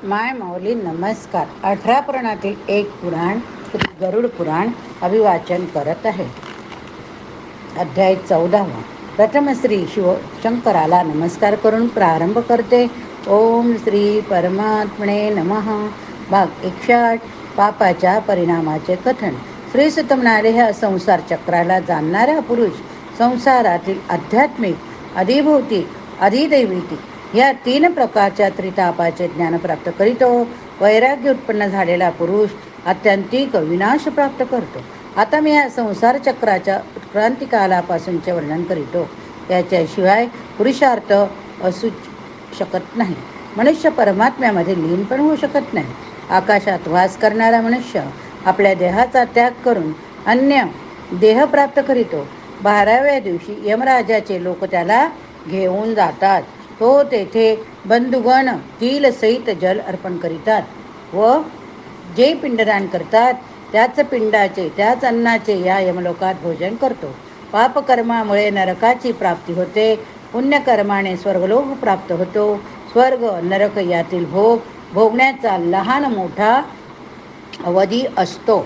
माय माऊली नमस्कार. 18 पुराणातील एक पुराण श्री गरुड पुराण अभिवाचन करत आहे. अध्याय 14. प्रथम श्री शिवशंकराला नमस्कार करून प्रारंभ करते. ओम श्री परमात्मने नमः. भाग 108. पापाच्या परिणामाचे कथन. श्री सुत म्हणाले, ह्या संसार चक्राला जाणणारा पुरुष संसारातील आध्यात्मिक, अधिभौतिक, अधिदैविक या 3 प्रकारच्या त्रितापाचे ज्ञान प्राप्त करीतो. वैराग्य उत्पन्न झालेला पुरुष आत्यंतिक विनाश प्राप्त करतो. आता मी या संसार चक्राच्या उत्क्रांतिकालापासूनचे वर्णन करीतो. याच्याशिवाय पुरुषार्थ असू शकत नाही. मनुष्य परमात्म्यामध्ये लीन पण होऊ शकत नाही. आकाशात वास करणारा मनुष्य आपल्या देहाचा त्याग करून अन्य देह प्राप्त करीतो. 12व्या दिवशी यमराजाचे लोक त्याला घेऊन जातात. तो तेथे बंधुगण तिल सहित जल अर्पण करीतात व जे पिंडदान करतात त्याच पिंडाचे, त्याच अन्नाचे या यमलोकात भोजन करतो. पापकर्मामुळे नरकाची प्राप्ती होते. पुण्यकर्माने स्वर्गलोक प्राप्त होतो. स्वर्ग नरक यातील भोग भोगण्याचा लहान मोठा अवधी असतो.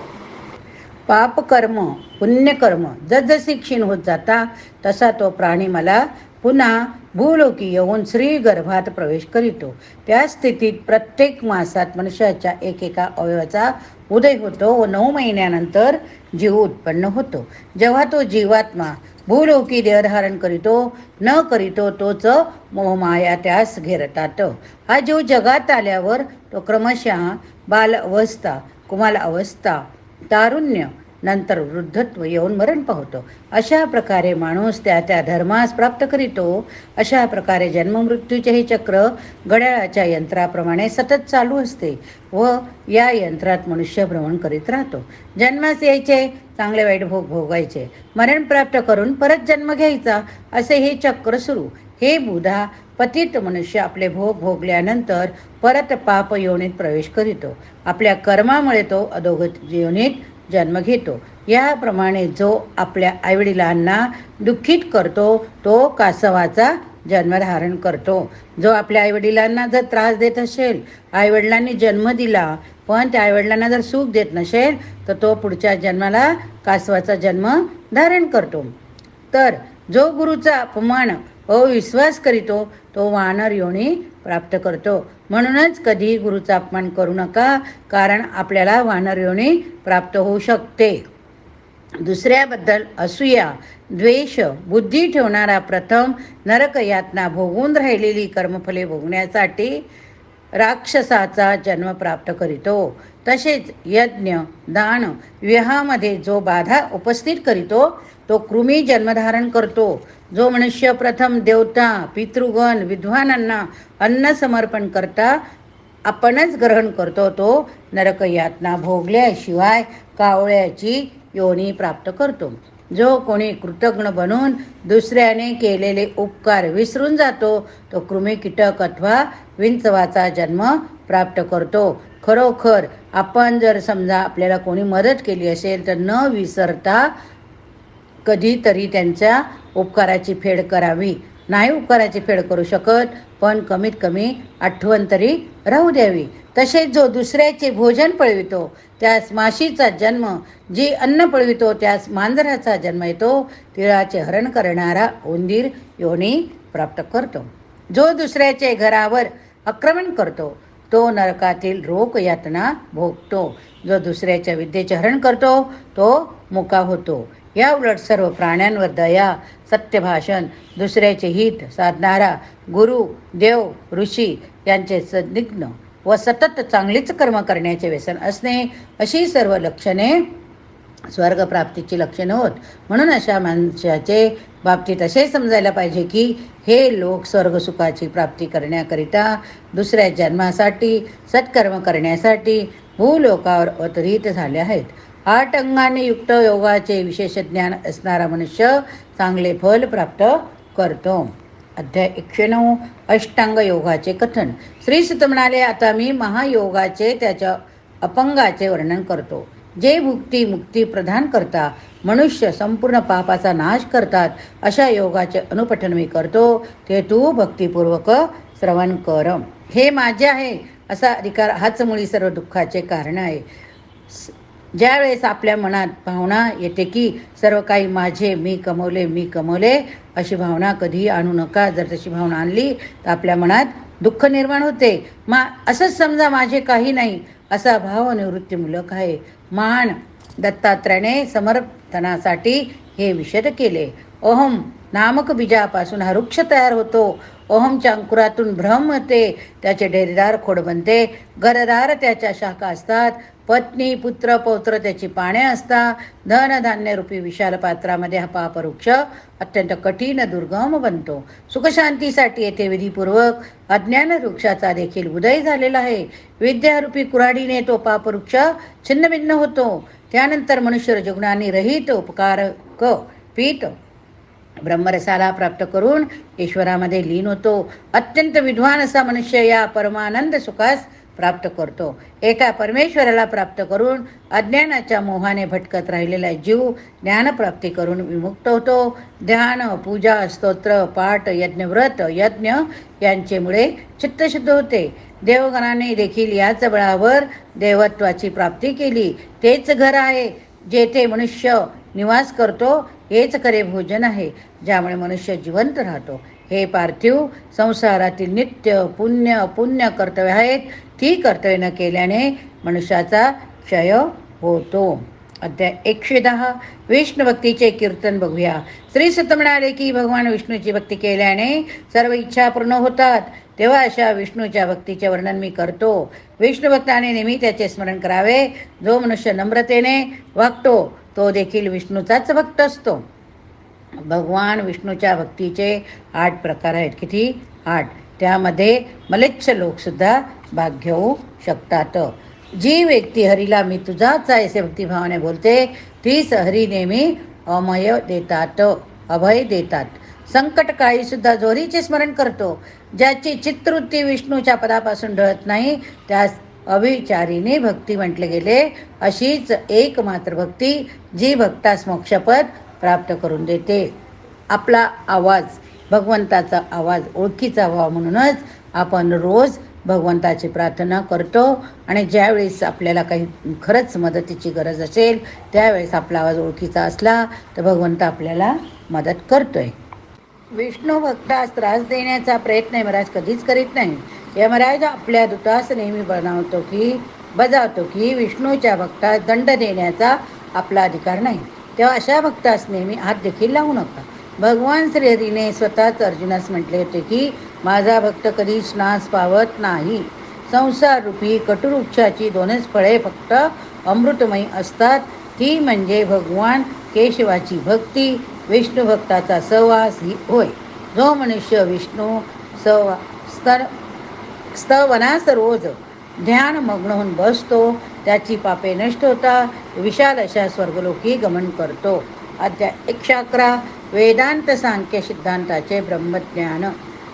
पापकर्म पुण्यकर्म जसजशी क्षीण होत जाता तसा तो प्राणी मला पुन्हा भूलोकी येऊन श्री गर्भात प्रवेश करीतो. त्या स्थितीत प्रत्येक मासात मनुष्याच्या एकेका अवयवाचा उदय होतो व 9 महिन्यानंतर जीव उत्पन्न होतो. जेव्हा तो जीवात्मा भूलोकी देहधारण करीतो न करीतो तोच मोहमाया त्यास घेरतात. हा जीव जगात आल्यावर तो क्रमशः बाल अवस्था, कुमाल अवस्था, तारुण्य, नंतर वृद्धत्व येऊन मरण पावतो. अशा प्रकारे माणूस त्या त्या धर्मास प्राप्त करीतो. अशा प्रकारे जन्ममृत्यूचे हे चक्र घड्याळाच्या यंत्राप्रमाणे सतत चालू असते व या यंत्रात मनुष्य भ्रमण करीत राहतो. जन्मास यायचे, चांगले वाईट भोग भोगायचे, मरण प्राप्त करून परत जन्म घ्यायचा, असे हे चक्र सुरू. हे बुधा, पतित मनुष्य आपले भोग भोगल्यानंतर परत पाप योनीत प्रवेश करीतो. आपल्या कर्मामुळे तो अधोगत योनीत जन्म घेतो. याप्रमाणे जो आपल्या आईवडिलांना दुःखित करतो तो कासवाचा जन्म धारण करतो. जो आपल्या आईवडिलांना जर त्रास देत असेल, आईवडिलांनी जन्म दिला पण त्या आईवडिलांना जर सुख देत नसेल तर तो पुढच्या जन्माला कासवाचा जन्म धारण करतो. तर जो गुरुचा अपमान अविश्वास करीतो तो वानर योनी प्राप्त करतो. म्हणूनच कधीही गुरुचा अपमान करू नका, कारण आपल्याला वानर योनी प्राप्त होऊ शकते. दुसऱ्याबद्दल असूया, द्वेष बुद्धी ठेवणारा प्रथम नरक यातना भोगून राहिलेली कर्मफले भोगण्यासाठी राक्षसाचा जन्म प्राप्त करीतो. तसेच यज्ञ, दान, विवाहामध्ये जो बाधा उपस्थित करीतो तो कृमी जन्मधारण करतो. जो मनुष्य प्रथम देवता, पितृगण, विद्वानांना अन्न समर्पण करता आपणच ग्रहण करतो तो नरक यातना भोगल्याशिवाय कावळ्याची योनी प्राप्त करतो. जो कोणी कृतज्ञ बनून दुसऱ्याने केलेले उपकार विसरून जातो तो कृमी, कीटक अथवा विंचवाचा जन्म प्राप्त करतो. खरोखर आपण जर समजा आपल्याला कोणी मदत केली असेल तर न विसरता कधीतरी त्यांच्या उपकाराची फेड करावी. नाही उपकाराची फेड करू शकत पण कमीत कमी आठवण तरी राहू द्यावी. तसेच जो दुसऱ्याचे भोजन पळवितो त्यास माशीचा जन्म, जी अन्न पळवितो त्यास मांजराचा जन्म येतो. तिळाचे हरण करणारा उंदीर योनी प्राप्त करतो. जो दुसऱ्याचे घरावर आक्रमण करतो तो नरकातील रोग यातना भोगतो. जो दुसऱ्याच्या विद्येचे हरण करतो तो मुका होतो. या उलट सर्व प्राण्यांवर दया, सत्यभाषण, दुसऱ्याचे हित साधणारा गुरु, देव, ऋषी यांचे संदिग्ध व सतत चांगलीच कर्म करण्याचे व्यसन असणे, अशी सर्व लक्षणे स्वर्गप्राप्तीची लक्षणे होत. म्हणून अशा माणसाचे बाबतीत असे समजायला पाहिजे की हे लोक स्वर्गसुखाची प्राप्ती करण्याकरिता दुसऱ्या जन्मासाठी सत्कर्म करण्यासाठी भूलोकावर अवतरित झाले आहेत. 8 अंगाने युक्त योगाचे विशेष ज्ञान असणारा मनुष्य चांगले फल प्राप्त करतो. अध्याय 109. अष्टांग योगाचे कथन. श्री सुत म्हणाले, आता मी महायोगाचे त्याच्या अपंगाचे वर्णन करतो. जे भुक्ती मुक्ती प्रदान करता, मनुष्य संपूर्ण पापाचा नाश करतात, अशा योगाचे अनुपठन मी करतो. ते तू भक्तिपूर्वक श्रवण कर. हे माझे आहे असा अधिकार हाच मुळी सर्व दुःखाचे कारण आहे. ज्या वेळेस आपल्या मनात भावना येते की सर्व काही माझे, मी कमवले अशी भावना कधीही आणू नका. जर तशी भावना आणली तर आपल्या मनात दुःख निर्माण होते. असंच समजा माझे काही नाही असा भाव निवृत्तीमूलक आहे. महान दत्तात्रयाने समर्थनासाठी हे विशद केले. अहम नामक बीजापासून हा वृक्ष तयार होतो. ओहमच्या अंकुरातून ब्रह्म होते, त्याचे डेरेदार खोड बनते, घरदार त्याच्या शाखा असतात, पत्नी पुत्र पौत्र त्याची पाने असतात. धन धान्य रूपी विशाल पात्रामध्ये हा पापवृक्ष अत्यंत कठीण दुर्गम बनतो. सुखशांतीसाठी येथे विधीपूर्वक अज्ञान वृक्षाचा देखील उदय झालेला आहे. विद्यारूपी कुऱ्हाडीने तो पापवृक्ष छिन्नभिन्न होतो. त्यानंतर मनुष्य रजोगुणांनी रहित उपकारक पीठ ब्रह्मरसाला प्राप्त करून ईश्वरामध्ये लीन होतो. अत्यंत विद्वान असा मनुष्य या परमानंद सुखास प्राप्त करतो. एका परमेश्वराला प्राप्त करून अज्ञानाच्या मोहाने भटकत राहिलेला जीव ज्ञानप्राप्ती करून विमुक्त होतो. ध्यान, पूजा, स्तोत्र, पाठ, यज्ञव्रत, यज्ञ यांचेमुळे चित्तशुद्ध होते. देवगणाने देखील याच बळावर देवत्वाची प्राप्ती केली. तेच घर आहे जेथे मनुष्य निवास करतो. हेच खरे भोजन आहे ज्यामुळे मनुष्य जिवंत राहतो. हे पार्थिव संसारातील नित्य पुण्य कर्तव्य आहेत. ती कर्तव्य न केल्याने मनुष्याचा क्षय होतो. अध्याय 110 विष्णू भक्तीचे कीर्तन बघूया. श्री सुत म्हणाले की भगवान विष्णूची भक्ती केल्याने सर्व इच्छा पूर्ण होतात. तेव्हा अशा विष्णूच्या भक्तीचे वर्णन मी करतो. विष्णू भक्ताने नेहमी त्याचे स्मरण करावे. जो मनुष्य नम्रतेने वागतो तो देखील विष्णूचाच भक्त असतो. भगवान विष्णूच्या भक्तीचे 8 प्रकार आहेत. किती? 8. त्यामध्ये मलेच्छ लोकसुद्धा भाग घेऊ शकतात. जी व्यक्ती हरीला मी तुझाच आहे असे भक्तिभावाने बोलते तीच हरी नेहमी अभय देतात. संकट काळी सुद्धा जोरीचे स्मरण करतो. ज्याची चित्तवृत्ती विष्णूच्या पदापासून ढळत नाही त्यास अविचारीने भक्ती म्हटले गेले. अशीच एकमात्र भक्ती जी भक्तास मोक्षपद प्राप्त करून देते. आपला आवाज भगवंताचा आवाज ओळखीचा व्हावा म्हणूनच आपण रोज भगवंताची प्रार्थना करतो. आणि ज्यावेळेस आपल्याला काही खरंच मदतीची गरज असेल त्यावेळेस आपला आवाज ओळखीचा असला तर भगवंत आपल्याला मदत करतोय. विष्णू भक्तास त्रास देण्याचा प्रयत्न यमराज कधीच करीत नाही. यमराज आपल्या दूतास नेहमी बजावतो की विष्णूच्या भक्तास दंड देण्याचा आपला अधिकार नाही. तेव्हा अशा भक्तास नेहमी हात देखील लावू नका. भगवान श्रीहरीने स्वतःच अर्जुनास म्हटले होते की माझा भक्त कधीच नाश पावत नाही. संसार रूपी कटुवृक्षाची 2च फळे फक्त अमृतमयी असतात. ती म्हणजे भगवान केशवाची भक्ती, विष्णू भक्ताचा सहवास ही होय. जो मनुष्य विष्णू स्तवनास रोज ध्यान मग्न होऊन बसतो त्याची पापे नष्ट होता विशाल अशा स्वर्गलोकी गमन करतो. अध्याय 111 वेदांत सांख्य सिद्धांताचे ब्रह्मज्ञान.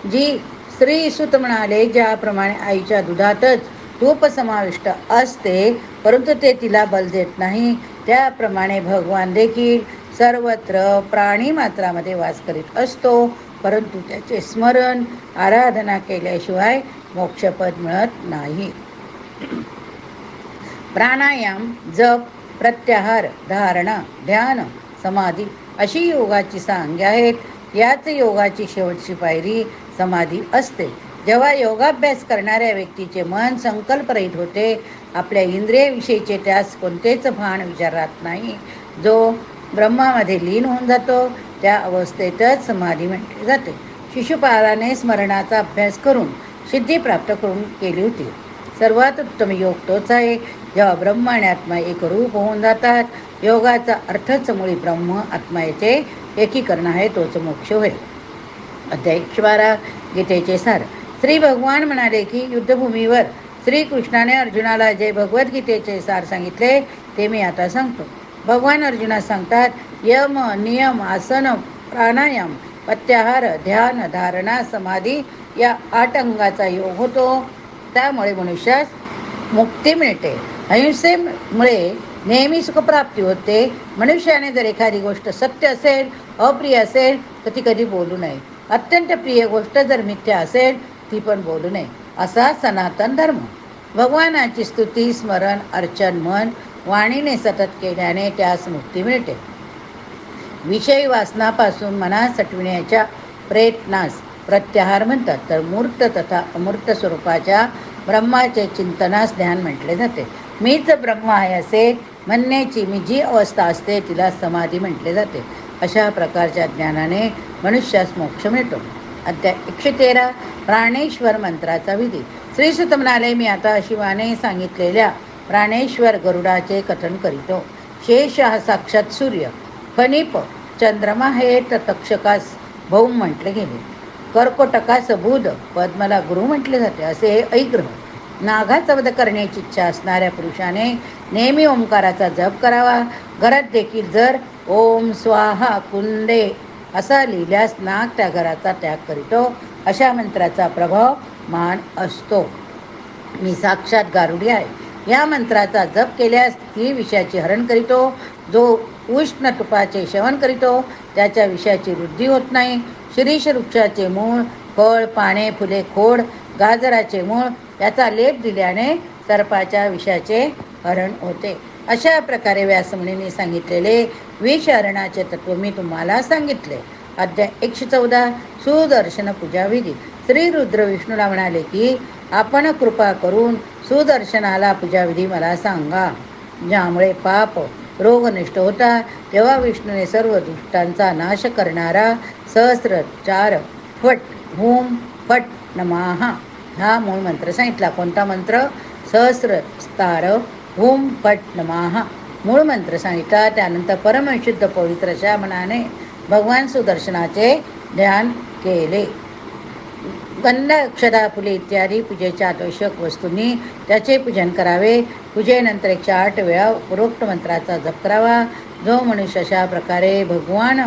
जी श्री सुत म्हणाले ज्याप्रमाणे आईच्या दुधातच तूप समाविष्ट असते परंतु ते तिला बल देत नाही त्याप्रमाणे भगवान देखील सर्वत्र प्राणी मात्रामध्ये वास करीत असतो परंतु त्याचे स्मरण आराधना केल्याशिवाय मोक्षपद मिळत नाही. प्राणायाम, जप, प्रत्याहार, धारणा, ध्यान, समाधी अशी योगाची 6 अंगे आहेत. याच योगाची शेवटची पायरी समाधी असते. जेव्हा योगाभ्यास करणाऱ्या व्यक्तीचे मन संकल्परहित होते, आपल्या इंद्रियाविषयीचे त्यास कोणतेच भान विचार राहत नाही, जो ब्रह्मामध्ये लीन होऊन जातो त्या अवस्थेतच समाधी म्हटली जाते. शिशुपालाने स्मरणाचा अभ्यास करून सिद्धी प्राप्त करून केली होती. सर्वात उत्तम योग तोच आहे जेव्हा ब्रह्म आणि आत्मा एक रूप होऊन जातात. योगाचा अर्थच मुळी ब्रह्म आत्मा याचे एकीकरण आहे, तोच मोक्ष होय. अध्याय 112 गीतेचे सार. श्री भगवान म्हणाले की युद्धभूमीवर श्रीकृष्णाने अर्जुनाला जे भगवद्गीतेचे सार सांगितले ते मी आता सांगतो. भगवान अर्जुनास सांगतात यम, नियम, आसन, प्राणायाम, प्रत्याहार, ध्यान, धारणा, समाधी या 8 अंगाचा योग होतो. त्यामुळे मनुष्यास मुक्ती मिळते. अहिंसेमुळे नेहमी सुखप्राप्ती होते. मनुष्याने जर एखादी गोष्ट सत्य असेल, अप्रिय असेल तर ती कधी बोलू नये. अत्यंत प्रिय गोष्ट जर मिथ्या असेल ती पण बोलू नये. असा सनातन धर्म. भगवानाची स्तुती स्मरण अर्चन मन वाणीने सतत केल्याने त्यास मुक्ती मिळते. विषय वासनापासून मनास हटविण्याच्या प्रयत्नास प्रत्याहार म्हणतात. तर मूर्त तथा अमूर्त स्वरूपाच्या ब्रह्माचे चिंतनास ध्यान म्हटले जाते. मीच ब्रह्म आहे असे म्हणण्याची मी जी अवस्था असते तिला समाधी म्हटले जाते. अशा प्रकारच्या ज्ञानाने मनुष्यास मोक्ष मिळतो. अध्याय 113 प्राणेश्वर मंत्राचा विधी. श्रीसुत म्हणाले, मी आता शिवाने सांगितलेल्या प्राणेश्वर गरुडाचे कथन करीतो. शेष हा साक्षात सूर्य, फणिप चंद्रमा हे तक्षकास भौम म्हटले गेले. कर्कोटकास बुध, पद्मला गुरु म्हटले जाते. असे हे ऐग्रह. नागाचा वध करण्याची इच्छा असणाऱ्या पुरुषाने नेहमी ओंकाराचा जप करावा. घरात देखील जर ओम स्वाहा कुंडे असा लिहिल्यास नाग त्या घराचा त्याग करीतो. अशा मंत्राचा प्रभाव महान असतो. मी साक्षात गारुडी आहे. या मंत्राचा जप केल्यास ती विषयाची हरण करीतो. जो उष्ण तुपाचे सेवन करीतो त्याच्या विषयाची वृद्धी होत नाही. शिरीष वृक्षाचे मूळ, फळ, पाने, फुले, खोड, गाजराचे मूळ याचा लेप दिल्याने सर्पाच्या विषाचे हरण होते. अशा प्रकारे व्यासमुनींनी सांगितलेले विषहरणाचे तत्व मी तुम्हाला सांगितले. अध्याय 114 सुदर्शन पूजा विधी. श्री रुद्र विष्णूला म्हणाले की आपण कृपा करून सुदर्शनाला पूजाविधी मला सांगा, ज्यामुळे पाप रोग नष्ट होता. तेव्हा विष्णूने सर्व दुष्टांचा नाश करणारा सहस्रचार फट हुम फट नमः हा मूळ मंत्र सांगितला. कोणता मंत्र? सहस्रस्तार हुम फट नमः मूळ मंत्र सांगितला. त्यानंतर परमशुद्ध पवित्र अशा मनाने भगवान सुदर्शनाचे ध्यान केले. गंध, अक्षता, फुले इत्यादी पूजेच्या आवश्यक वस्तूंनी त्याचे पूजन करावे. पूजेनंतर 108 वेळा उपरोक्त मंत्राचा जप करावा. जो मनुष्य अशा प्रकारे भगवान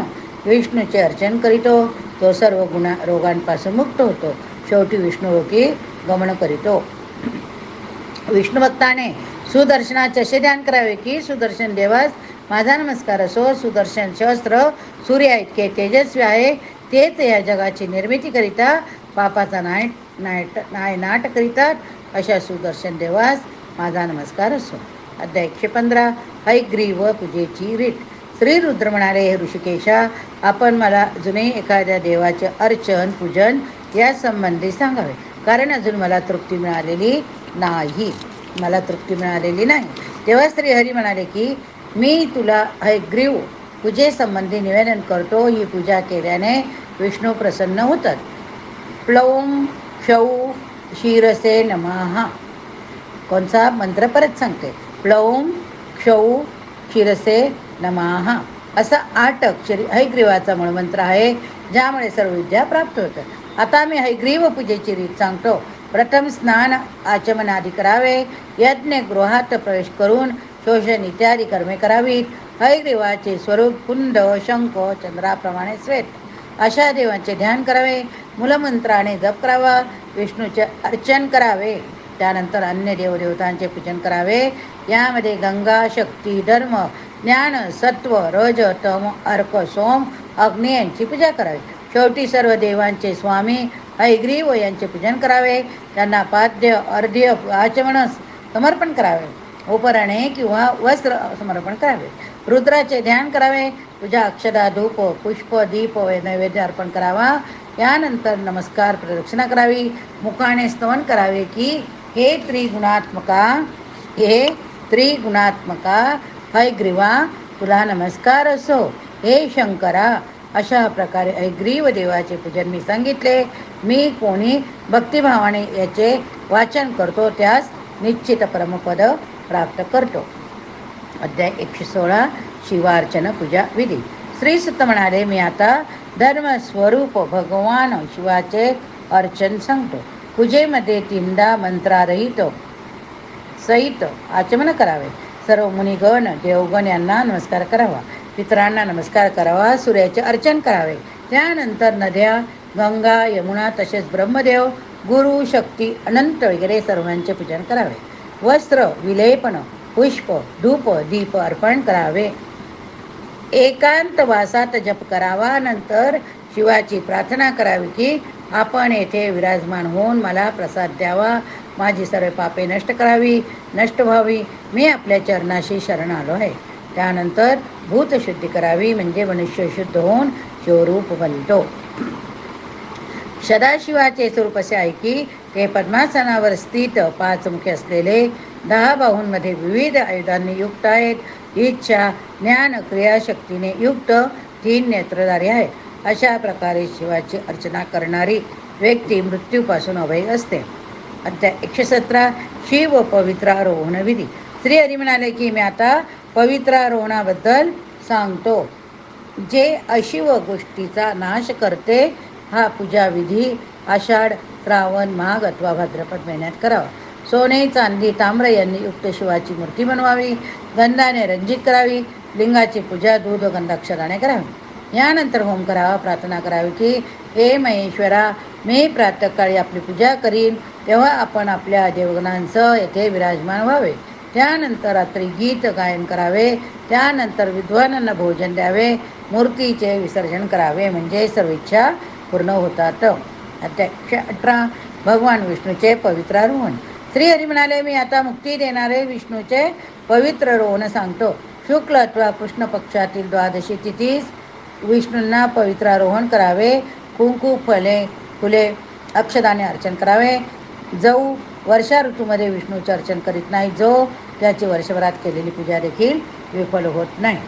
विष्णूचे अर्चन करीतो तो सर्व रोगांपासून मुक्त होतो. शेवटी विष्णुलोकी गमन करीतो. विष्णू भक्ताने सुदर्शनाचे असे ध्यान करावे की सुदर्शन देवास माझा नमस्कार असो. सुदर्शन शस्त्र सूर्या इतके तेजस्वी आहे. तेच या जगाची निर्मिती करिता पापाचा नायनाट करीतात. अशा सुदर्शन देवास माझा नमस्कार असो. अध्याय 115 हयग्रीव पूजेची रीत. श्री रुद्र म्हणाले, हे ऋषिकेशा, आपण मला अजूनही एखाद्या देवाचे अर्चन पूजन या संबंधी सांगावे, कारण अजून मला तृप्ती मिळालेली नाही. तेव्हा श्रीहरी म्हणाले की मी तुला हयग्रीव पूजेसंबंधी निवेदन करतो. ही पूजा केल्याने विष्णू प्रसन्न होतात. प्लौम क्षौ शिरसे नमः. कोणचा मंत्र परत सांगते. प्लौम क्षौ शिरसे नमः असा 8 अक्षरी हयग्रीवाचा मूळ मंत्र आहे, ज्यामुळे सर्व विद्या प्राप्त होतात. आता मी हयग्रीव पूजेची रीत सांगतो. प्रथम स्नान आचमनादी करावे. यज्ञगृहात प्रवेश करून शोषण इत्यादी कर्मे करावीत. हयग्रीवाचे स्वरूप कुंड, शंख, चंद्राप्रमाणे श्वेत अशा देवांचे ध्यान करावे. मूलमंत्राने जप करावा. विष्णूचे अर्चन करावे. त्यानंतर अन्य देवदेवतांचे पूजन करावे. यामध्ये गंगा, शक्ती, धर्म, ज्ञान, सत्व, रज, तम, अर्क, सोम, अग्नी यांची पूजा करावी. शेवटी सर्व देवांचे स्वामी हयग्रीव यांचे पूजन करावे. त्यांना पाद्य, अर्ध्य, आचमन समर्पण करावे. उपरणे किंवा वस्त्र समर्पण करावे. रुद्राचे ध्यान करावे. पूजा अक्षदा, धूप, पुष्प, दीप नैवेद्य अर्पण करावा. यानंतर नमस्कार प्रदक्षिणा करावी. मुखाने स्तवन करावे की हे त्रिगुणात्मका हयग्रीवा तुला नमस्कार असो. हे शंकरा, अशा प्रकारे हयग्रीव देवाचे पूजन मी सांगितले. मी कोणी भक्तिभावाने याचे वाचन करतो त्यास निश्चित परमपद प्राप्त करतो. अध्याय 116 शिवार्चन पूजा विधी. श्रीसुत म्हणाले, मी आता धर्मस्वरूप भगवान शिवाचे अर्चन सांगतो. पूजेमध्ये 3दा मंत्रारहित सहित आचमन करावे. सर्व मुनिगण, देवगण यांना नमस्कार करावा. पितरांना नमस्कार करावा. सूर्याचे अर्चन करावे. त्यानंतर नद्या, गंगा, यमुना तसेच ब्रह्मदेव, गुरु, शक्ती, अनंत वगैरे सर्वांचे पूजन करावे. वस्त्र, विलेपन, पुष्प, धूप, दीप अर्पण करावे. एकांत वासात जप करावा. नंतर शिवाची प्रार्थना करावी की आपण येथे विराजमान होऊन मला प्रसाद द्यावा. माझी सर्व पापे नष्ट करावी, नष्ट व्हावी. मी आपल्या चरणाशी शरण आलो आहे. त्यानंतर भूतशुद्धी करावी, म्हणजे मनुष्य शुद्ध होऊन शिवरूप बनतो. सदाशिवाचे स्वरूप असे आहे की ते पद्मासनावर स्थित, 5 मुखे असलेले, 10 बाहूंमध्ये विविध आयुधांनी युक्त आहेत. इच्छा, ज्ञान, क्रियाशक्तीने युक्त 3 नेत्रधारी आहेत. अशा प्रकारे शिवाची अर्चना करणारी व्यक्ती मृत्यूपासून अभय असते. अध्याय 117. शिव पवित्रारोहण विधी. श्री हरी म्हणाले की मी आता पवित्रारोहणाबद्दल सांगतो, जे अशिव गोष्टीचा नाश करते. हा पूजा विधी आषाढ, श्रावण, माघ अथवा भाद्रपद महिन्यात करावा. सोने, चांदी, ताम्र यांनी युक्त शिवाची मूर्ती बनवावी. गंधाने रंजित करावी. लिंगाची पूजा दूध गंधाक्षराने करावी. यानंतर होम करावा. प्रार्थना करावी की हे महेश्वरा, मी प्रातःकाळी आपली पूजा करीन, तेव्हा आपण आपल्या देवगणांसह येथे विराजमान व्हावे. त्यानंतर रात्री गीत गायन करावे. त्यानंतर विद्वानांना भोजन द्यावे. मूर्तीचे विसर्जन करावे, म्हणजे सर्व इच्छा पूर्ण होतात. अध्याय 118. भगवान विष्णूचे पवित्रारोहण. श्रीहरी म्हणाले मी आता मुक्ती देणारे विष्णूचे पवित्र रोहण सांगतो. शुक्ल अथवा कृष्ण पक्षातील 12शी तिथीस विष्णूंना पवित्रारोहण करावे. कुंकू, फुले, अक्षदाने अर्चन करावे. जाऊ वर्षा ऋतूमध्ये विष्णूचे अर्चन करीत नाही, जो त्याची वर्षभरात केलेली पूजा देखील विफल होत नाही.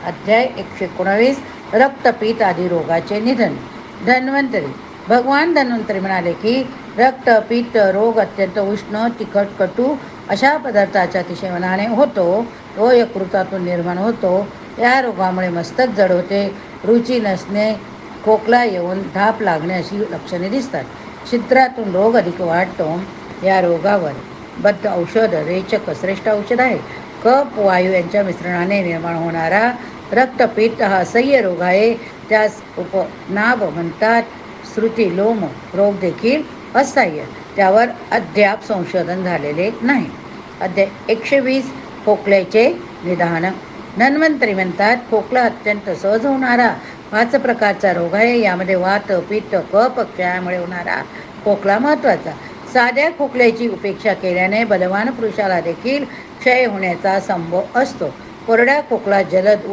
अध्याय 119. रक्तपीत आदी रोगाचे निधन. धन्वंतरी. भगवान धन्वंतरी म्हणाले की रक्त, पित्त रोग अत्यंत उष्ण, तिखट, कटू अशा पदार्थाच्या अतिसेवनाने होतो. तो यकृतातून निर्माण होतो. या रोगामुळे मस्तक जड होते, रुची नसणे, खोकला येऊन धाप लागणे अशी लक्षणे दिसतात. छिद्रातून रोग अधिक वाढतो. या रोगावर बद्ध औषध रेचक श्रेष्ठ औषध आहे. कफ, वायू यांच्या मिश्रणाने निर्माण होणारा रक्तपित्त हा असह्य रोग आहे. त्यास उपनाभ म्हणतात. श्रुती लोम रोग देखील असह्य, त्यावर अद्याप संशोधन झालेले नाही. अध्याय 120. खोकल्याचे निदान. धन्वंतरी म्हणतात खोकला अत्यंत सहज होणारा 5 प्रकारचा रोग आहे. यामध्ये वात, पित्त, कफ, क्षयामुळे होणारा खोकला महत्त्वाचा. साध्या खोकल्याची उपेक्षा केल्याने बलवान पुरुषाला देखील क्षय होण्याचा संभव असतो. कोरड्या खोकला जलद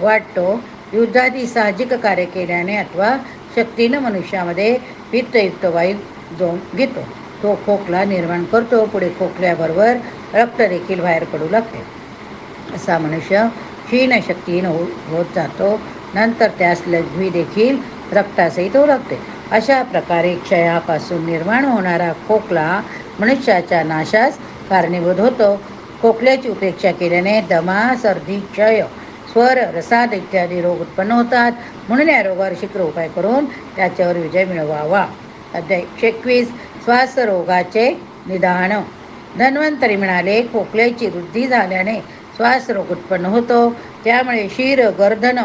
वाटतो. युद्धादी साहजिक कार्य केल्याने अथवा शक्तीनं मनुष्यामध्ये पित्तयुक्त वायू घेतो, तो खोकला निर्माण करतो. पुढे खोकल्याबरोबर रक्त देखील बाहेर पडू लागते. असा मनुष्य क्षीण शक्तीहीन होत जातो. नंतर त्यास लघवी देखील रक्तासहित होऊ लागते. अशा प्रकारे क्षयापासून निर्माण होणारा खोकला मनुष्याच्या नाशास कारणीभूत होतो. खोकल्याची उपेक्षा केल्याने दमा, सर्दी, क्षय, स्वर, रसाद इत्यादी रोग उत्पन्न होतात. म्हणून या रोगावर शीघ्र उपाय करून त्याच्यावर विजय मिळवावा. अध्याय 121. श्वास रोगाचे निदान. धन्वंतरी म्हणाले खोकल्याची वृद्धी झाल्याने श्वास रोग उत्पन्न होतो. त्यामुळे शिर, गर्दन,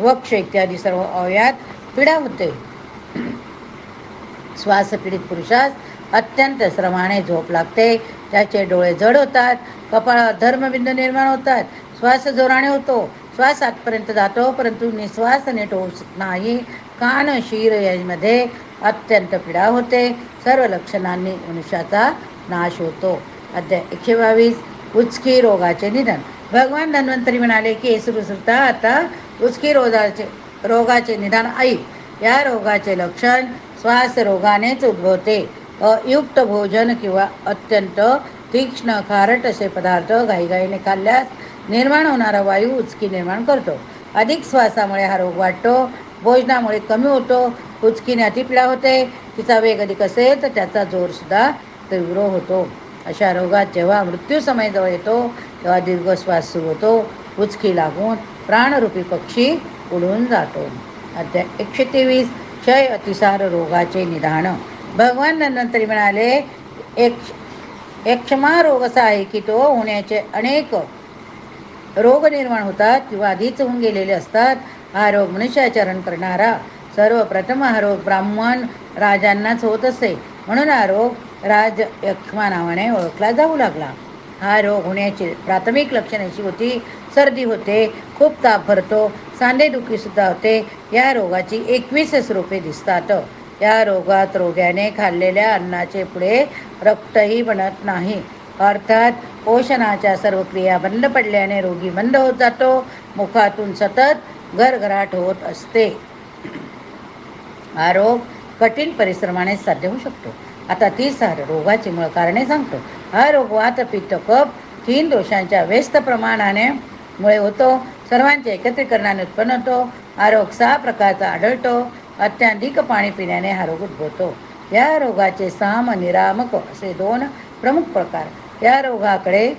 वक्ष इत्यादी सर्व अवयवात पीडा होते. श्वासपीडित पुरुषास अत्यंत श्रमाने झोप लागते. त्याचे डोळे जड होतात. कपाळावर धर्मबिंदू निर्माण होतात. श्वास जोराने होतो. श्वास आतपर्यंत जातो, परंतु निश्वास नीट होत नाही. कान, शीर यामध्ये अत्यंत पीडा होते. सर्व लक्षणांनी मनुष्याचा नाश होतो. अध्याय 122. उचकी रोगाचे निधन. भगवान धन्वंतरी म्हणाले की हे सुश्रुता आता उचकी रोगाचे निदान ऐक. या रोगाचे लक्षण श्वास रोगानेच उद्भवते. अयुक्त भोजन किंवा अत्यंत तीक्ष्ण खारट असे पदार्थ घाईघाईने खाल्ल्यास निर्माण होणारा वायू उचकी निर्माण करतो. अधिक श्वासामुळे हा रोग वाढतो. भोजनामुळे कमी होतो. उचकीने अतिपीडा होते. तिचा वेग अधिक असेल तर त्याचा जोरसुद्धा तीव्र होतो. अशा रोगात जेव्हा मृत्यू समय जवळ येतो तेव्हा दीर्घ श्वास सुरू होतो. उचकी लागून प्राणरूपी पक्षी उडून जातो. अध्याय 123. क्षय अतिसार रोगाचे निदान. भगवान धन्वंतरी म्हणाले एक क्षमा रोग असा आहे की तो होण्याचे अनेक रोग निर्माण होतात किंवा आधीच होऊन गेलेले असतात. हा रोग मनुष्याचरण करणारा सर्वप्रथम हा रोग ब्राह्मण राजांनाच होत असे. म्हणून हा रोग राजयक्ष्मा नावाने ओळखला जाऊ लागला. हा रोग होण्याची प्राथमिक लक्षणे अशी होती: सर्दी होते, खूप ताप भरतो, सांधेदुखीसुद्धा होते. या रोगाची 21 स्वरूपे दिसतात. या रोगात रोग्याने खाल्लेल्या अन्नाचे पुढे रक्तही बनत नाही. अर्थात पोषणाच्या सर्व क्रिया बंद पडल्याने रोगी मंद होत जातो. मुखातून सतत घरघराट होत असते. हा रोग कठीण परिश्रमाने साध्य होऊ शकतो. आता 30 रोगाची मूळ कारणे सांगतो. हा रोग वात, पित्त, कफ, 3 दोषांच्या व्यस्त प्रमाणाने मुळे होतो. सर्वांचे एकत्रीकरणाने उत्पन्न होतो. हा रोग 6 प्रकारचा आढळतो. अत्याधिक पाणी पिण्याने हा रोग उद्भवतो. या रोगाचे साम, निरामक असे 2 प्रमुख प्रकार. या रोगाकडे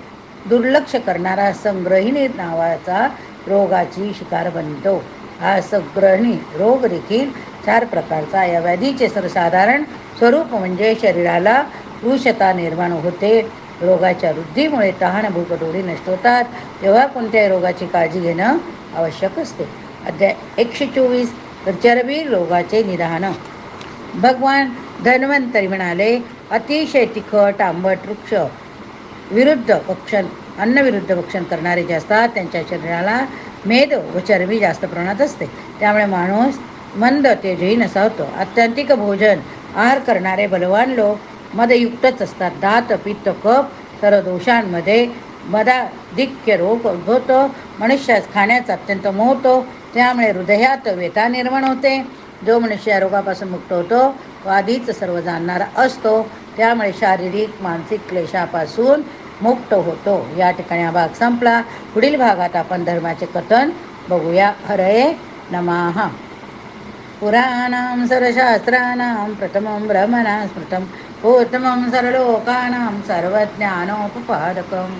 दुर्लक्ष करणारा संग्रहिणी नावाचा रोगाची शिकार बनतो. हा संग्रहिणी रोग देखील 4 प्रकारचा. या व्याधीचे सर्वसाधारण स्वरूप म्हणजे शरीराला कृशता निर्माण होते. रोगाच्या वृद्धीमुळे तहान, भूक, डोळे नष्ट होतात. तेव्हा कोणत्याही रोगाची काळजी घेणं आवश्यक असते. अध्याय 124 चरबी रोगाचे निदान. भगवान धन्वंतरी म्हणाले, अतिशय तिखट आंबट वृक्ष विरुद्ध भक्षण, अन्न विरुद्ध भक्षण करणारे जे असतात त्यांच्या शरीराला मेद व चरबी जास्त प्रमाणात असते. त्यामुळे माणूस मंद तेजहीन असा होतो. अत्यंतिक भोजन आहार करणारे बलवान लोक मदयुक्तच असतात. दात, पित्त, कफ सर्व दोषांमध्ये मदाधिक्य रोग उद्भवतो. मनुष्यास खाण्याचा अत्यंत मोह होतो. त्यामुळे हृदयात व्यथा निर्माण होते. जो मनुष्य या रोगापासून मुक्त होतो तो आधीच सर्व जाणणारा असतो. त्यामुळे शारीरिक मानसिक क्लेशापासून मुक्त होतो. या ठिकाणी हा भाग संपला. पुढील भागात आपण धर्माचे कथन बघूया. हरये नमः. पुराणां सर्वशास्त्राणां प्रथमं ब्रह्मणा स्मृतं, उत्तमं सर्वलोकानां सर्वज्ञानोपपादकम्.